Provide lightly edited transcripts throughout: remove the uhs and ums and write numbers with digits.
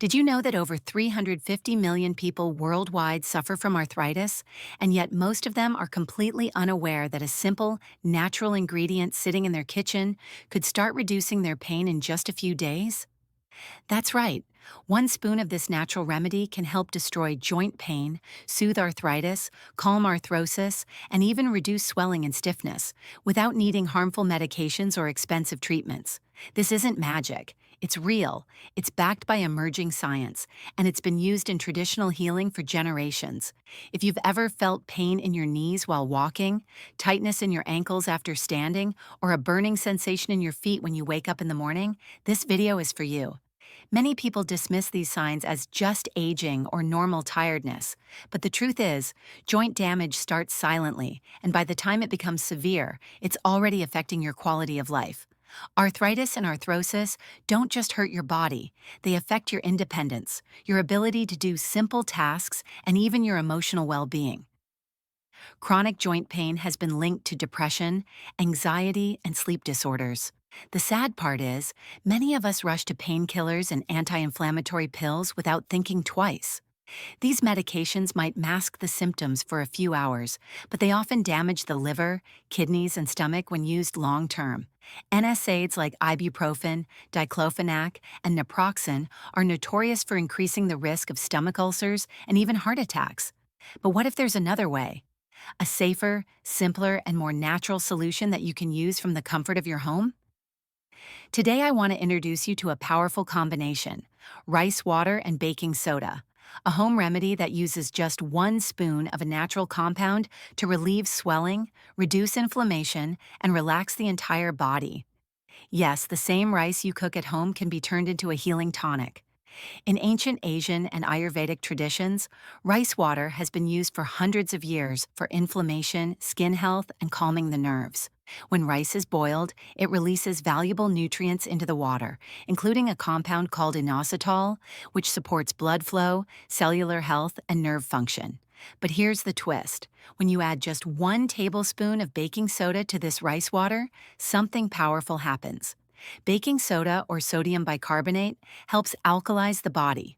Did you know that over 350 million people worldwide suffer from arthritis, and yet most of them are completely unaware that a simple, natural ingredient sitting in their kitchen could start reducing their pain in just a few days? That's right. One spoon of this natural remedy can help destroy joint pain, soothe arthritis, calm arthrosis, and even reduce swelling and stiffness without needing harmful medications or expensive treatments. This isn't magic. It's real, it's backed by emerging science, and it's been used in traditional healing for generations. If you've ever felt pain in your knees while walking, tightness in your ankles after standing, or a burning sensation in your feet when you wake up in the morning, this video is for you. Many people dismiss these signs as just aging or normal tiredness, but the truth is, joint damage starts silently, and by the time it becomes severe, it's already affecting your quality of life. Arthritis and arthrosis don't just hurt your body, they affect your independence, your ability to do simple tasks, and even your emotional well-being. Chronic joint pain has been linked to depression, anxiety, and sleep disorders. The sad part is, many of us rush to painkillers and anti-inflammatory pills without thinking twice. These medications might mask the symptoms for a few hours, but they often damage the liver, kidneys, and stomach when used long-term. NSAIDs like ibuprofen, diclofenac, and naproxen are notorious for increasing the risk of stomach ulcers and even heart attacks. But what if there's another way? A safer, simpler, and more natural solution that you can use from the comfort of your home? Today I want to introduce you to a powerful combination: rice water and baking soda, a home remedy that uses just 1 spoon of a natural compound to relieve swelling, reduce inflammation, and relax the entire body. Yes, the same rice you cook at home can be turned into a healing tonic. In ancient Asian and Ayurvedic traditions, rice water has been used for hundreds of years for inflammation, skin health, and calming the nerves. When rice is boiled, it releases valuable nutrients into the water, including a compound called inositol, which supports blood flow, cellular health, and nerve function. But here's the twist. When you add just 1 tablespoon of baking soda to this rice water, something powerful happens. Baking soda, or sodium bicarbonate, helps alkalize the body.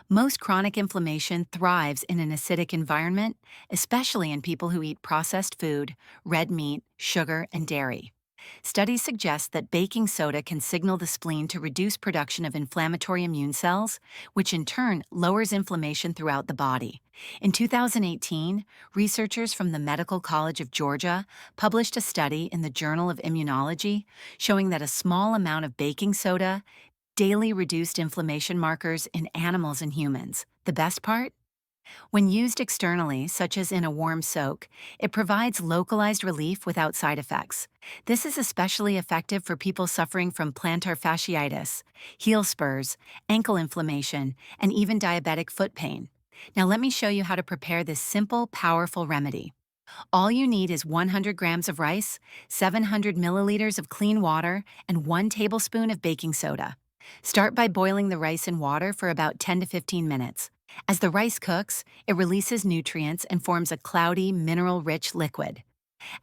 Most chronic inflammation thrives in an acidic environment, especially in people who eat processed food, red meat, sugar, and dairy. Studies suggest that baking soda can signal the spleen to reduce production of inflammatory immune cells, which in turn lowers inflammation throughout the body. In 2018, researchers from the Medical College of Georgia published a study in the Journal of Immunology showing that a small amount of baking soda daily reduced inflammation markers in animals and humans. The best part? When used externally, such as in a warm soak, it provides localized relief without side effects. This is especially effective for people suffering from plantar fasciitis, heel spurs, ankle inflammation, and even diabetic foot pain. Now let me show you how to prepare this simple, powerful remedy. All you need is 100 grams of rice, 700 milliliters of clean water, and 1 tablespoon of baking soda. Start by boiling the rice in water for about 10 to 15 minutes. As the rice cooks, it releases nutrients and forms a cloudy, mineral-rich liquid.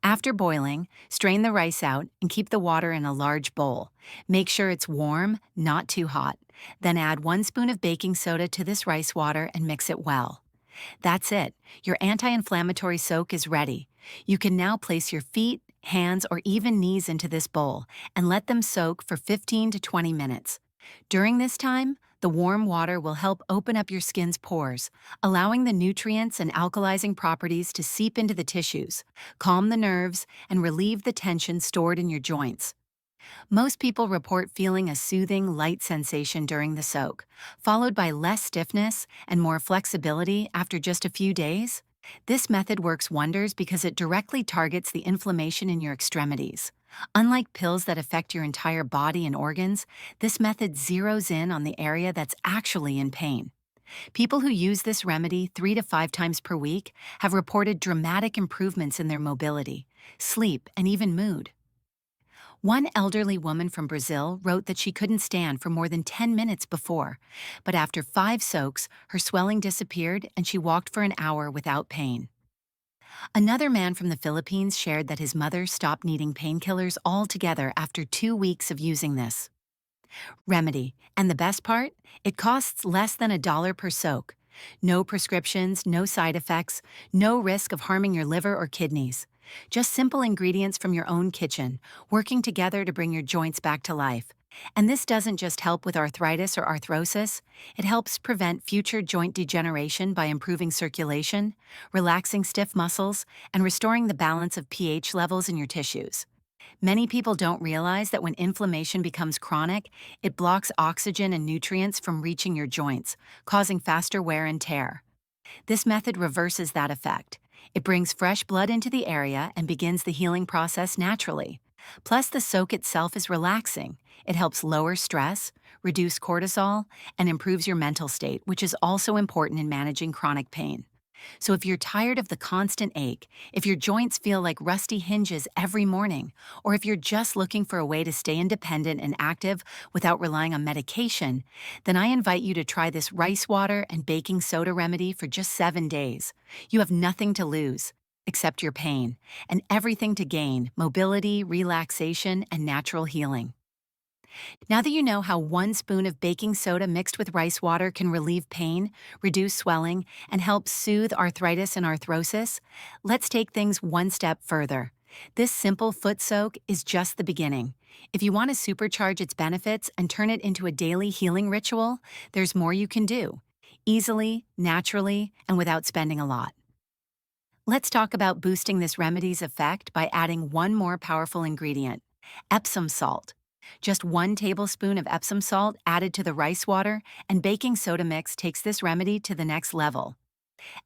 After boiling, strain the rice out and keep the water in a large bowl. Make sure it's warm, not too hot. Then add 1 spoon of baking soda to this rice water and mix it well. That's it. Your anti-inflammatory soak is ready. You can now place your feet, hands, or even knees into this bowl and let them soak for 15 to 20 minutes. During this time, the warm water will help open up your skin's pores, allowing the nutrients and alkalizing properties to seep into the tissues, calm the nerves, and relieve the tension stored in your joints. Most people report feeling a soothing, light sensation during the soak, followed by less stiffness and more flexibility after just a few days. This method works wonders because it directly targets the inflammation in your extremities. Unlike pills that affect your entire body and organs, this method zeroes in on the area that's actually in pain. People who use this remedy 3 to 5 times per week have reported dramatic improvements in their mobility, sleep, and even mood. One elderly woman from Brazil wrote that she couldn't stand for more than 10 minutes before, but after 5 soaks, her swelling disappeared and she walked for an hour without pain. Another man from the Philippines shared that his mother stopped needing painkillers altogether after 2 weeks of using this. Remedy. And the best part? It costs less than $1 per soak. No prescriptions, no side effects, no risk of harming your liver or kidneys. Just simple ingredients from your own kitchen, working together to bring your joints back to life. And this doesn't just help with arthritis or arthrosis, it helps prevent future joint degeneration by improving circulation, relaxing stiff muscles, and restoring the balance of pH levels in your tissues. Many people don't realize that when inflammation becomes chronic, it blocks oxygen and nutrients from reaching your joints, causing faster wear and tear. This method reverses that effect. It brings fresh blood into the area and begins the healing process naturally. Plus, the soak itself is relaxing. It helps lower stress, reduce cortisol, and improves your mental state, which is also important in managing chronic pain. So if you're tired of the constant ache, if your joints feel like rusty hinges every morning, or if you're just looking for a way to stay independent and active without relying on medication, then I invite you to try this rice water and baking soda remedy for just 7 days. You have nothing to lose, except your pain, and everything to gain: mobility, relaxation, and natural healing. Now that you know how 1 spoon of baking soda mixed with rice water can relieve pain, reduce swelling, and help soothe arthritis and arthrosis, let's take things one step further. This simple foot soak is just the beginning. If you want to supercharge its benefits and turn it into a daily healing ritual, there's more you can do, easily, naturally, and without spending a lot. Let's talk about boosting this remedy's effect by adding one more powerful ingredient: Epsom salt. Just 1 tablespoon of Epsom salt added to the rice water and baking soda mix takes this remedy to the next level.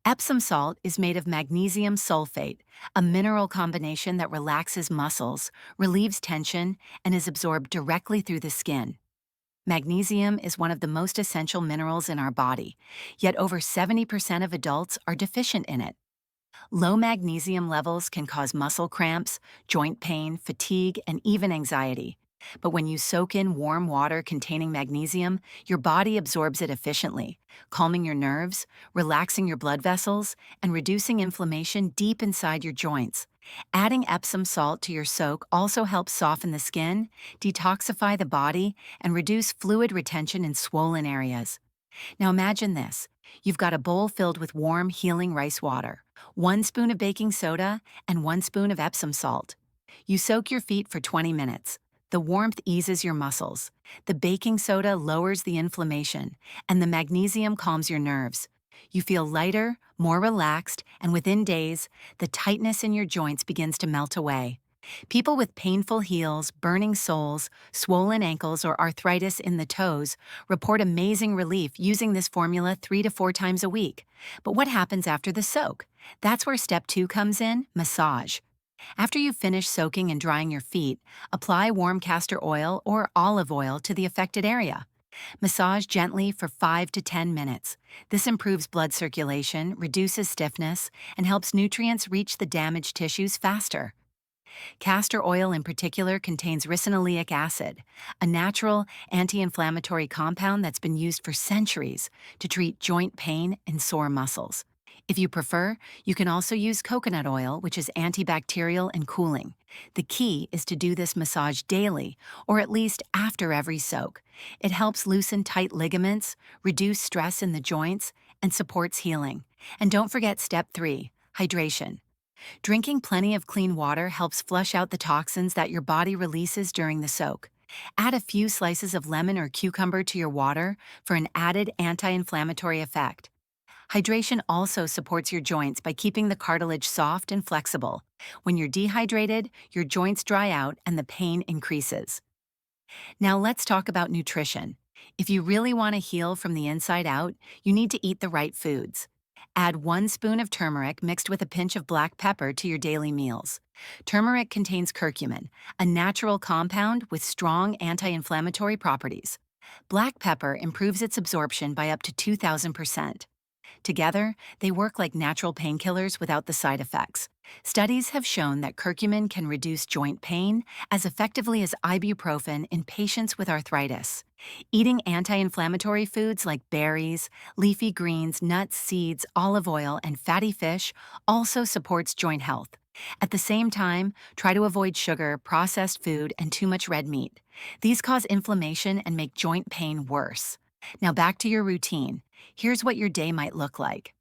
Epsom salt is made of magnesium sulfate, a mineral combination that relaxes muscles, relieves tension, and is absorbed directly through the skin. Magnesium is one of the most essential minerals in our body, yet over 70% of adults are deficient in it. Low magnesium levels can cause muscle cramps, joint pain, fatigue, and even anxiety. But when you soak in warm water containing magnesium, your body absorbs it efficiently, calming your nerves, relaxing your blood vessels, and reducing inflammation deep inside your joints. Adding Epsom salt to your soak also helps soften the skin, detoxify the body, and reduce fluid retention in swollen areas. Now imagine this. You've got a bowl filled with warm, healing rice water, 1 spoon of baking soda, and 1 spoon of Epsom salt. You soak your feet for 20 minutes. The warmth eases your muscles. The baking soda lowers the inflammation, and the magnesium calms your nerves. You feel lighter, more relaxed, and within days, the tightness in your joints begins to melt away. People with painful heels, burning soles, swollen ankles, or arthritis in the toes report amazing relief using this formula 3 to 4 times a week. But what happens after the soak? That's where step 2 comes in: massage. After you finish soaking and drying your feet, apply warm castor oil or olive oil to the affected area. Massage gently for 5 to 10 minutes. This improves blood circulation, reduces stiffness, and helps nutrients reach the damaged tissues faster. Castor oil in particular contains ricinoleic acid, a natural anti-inflammatory compound that's been used for centuries to treat joint pain and sore muscles. If you prefer, you can also use coconut oil, which is antibacterial and cooling. The key is to do this massage daily, or at least after every soak. It helps loosen tight ligaments, reduce stress in the joints, and supports healing. And don't forget step 3, hydration. Drinking plenty of clean water helps flush out the toxins that your body releases during the soak. Add a few slices of lemon or cucumber to your water for an added anti-inflammatory effect. Hydration also supports your joints by keeping the cartilage soft and flexible. When you're dehydrated, your joints dry out and the pain increases. Now let's talk about nutrition. If you really want to heal from the inside out, you need to eat the right foods. Add 1 spoon of turmeric mixed with a pinch of black pepper to your daily meals. Turmeric contains curcumin, a natural compound with strong anti-inflammatory properties. Black pepper improves its absorption by up to 2,000%. Together, they work like natural painkillers without the side effects. Studies have shown that curcumin can reduce joint pain as effectively as ibuprofen in patients with arthritis. Eating anti-inflammatory foods like berries, leafy greens, nuts, seeds, olive oil, and fatty fish also supports joint health. At the same time, try to avoid sugar, processed food, and too much red meat. These cause inflammation and make joint pain worse. Now back to your routine. Here's what your day might look like.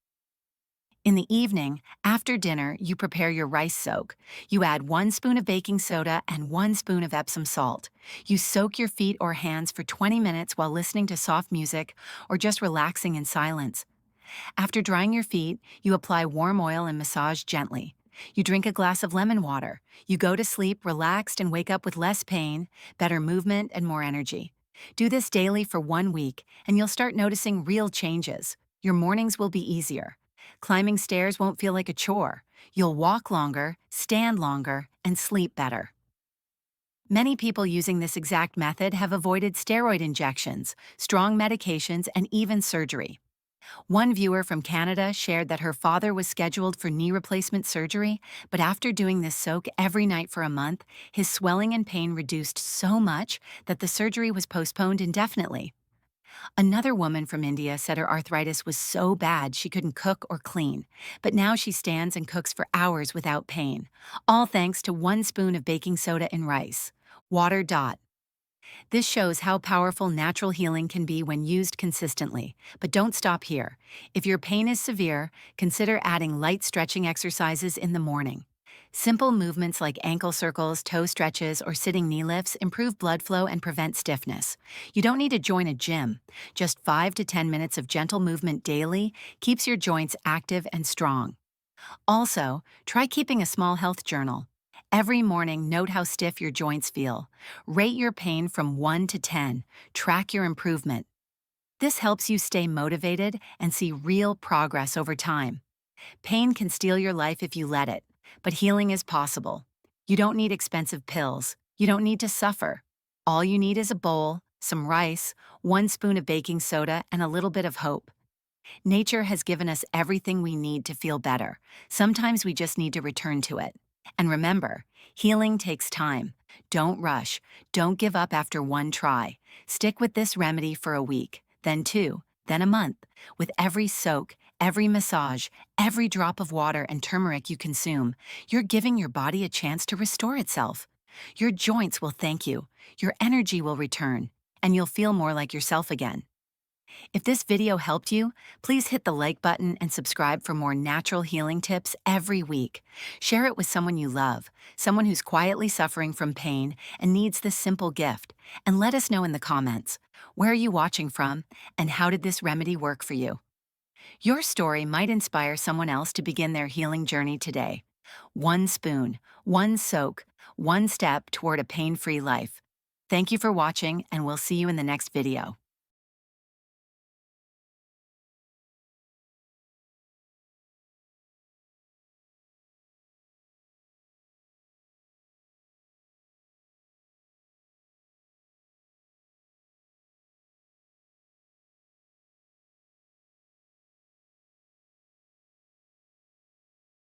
In the evening, after dinner, you prepare your rice soak. You add 1 spoon of baking soda and 1 spoon of Epsom salt. You soak your feet or hands for 20 minutes while listening to soft music or just relaxing in silence. After drying your feet, you apply warm oil and massage gently. You drink a glass of lemon water. You go to sleep relaxed and wake up with less pain, better movement, and more energy. Do this daily for 1 week, and you'll start noticing real changes. Your mornings will be easier. Climbing stairs won't feel like a chore. You'll walk longer, stand longer, and sleep better. Many people using this exact method have avoided steroid injections, strong medications, and even surgery. One viewer from Canada shared that her father was scheduled for knee replacement surgery, but after doing this soak every night for a month, his swelling and pain reduced so much that the surgery was postponed indefinitely. Another woman from India said her arthritis was so bad she couldn't cook or clean, but now she stands and cooks for hours without pain, all thanks to 1 spoon of baking soda in rice. Water. This shows how powerful natural healing can be when used consistently. But don't stop here. If your pain is severe, consider adding light stretching exercises in the morning. Simple movements like ankle circles, toe stretches, or sitting knee lifts improve blood flow and prevent stiffness. You don't need to join a gym. Just 5 to 10 minutes of gentle movement daily keeps your joints active and strong. Also, try keeping a small health journal. Every morning, note how stiff your joints feel. Rate your pain from 1 to 10. Track your improvement. This helps you stay motivated and see real progress over time. Pain can steal your life if you let it, but healing is possible. You don't need expensive pills. You don't need to suffer. All you need is a bowl, some rice, 1 spoon of baking soda, and a little bit of hope. Nature has given us everything we need to feel better. Sometimes we just need to return to it. And remember, healing takes time. Don't rush. Don't give up after one try. Stick with this remedy for a week, then 2, then a month. With every soak, every massage, every drop of water and turmeric you consume, you're giving your body a chance to restore itself. Your joints will thank you, your energy will return, and you'll feel more like yourself again. If this video helped you, please hit the like button and subscribe for more natural healing tips every week. Share it with someone you love, someone who's quietly suffering from pain and needs this simple gift. And let us know in the comments, where are you watching from and how did this remedy work for you? Your story might inspire someone else to begin their healing journey today. 1 spoon, 1 soak, 1 step toward a pain-free life. Thank you for watching, and we'll see you in the next video.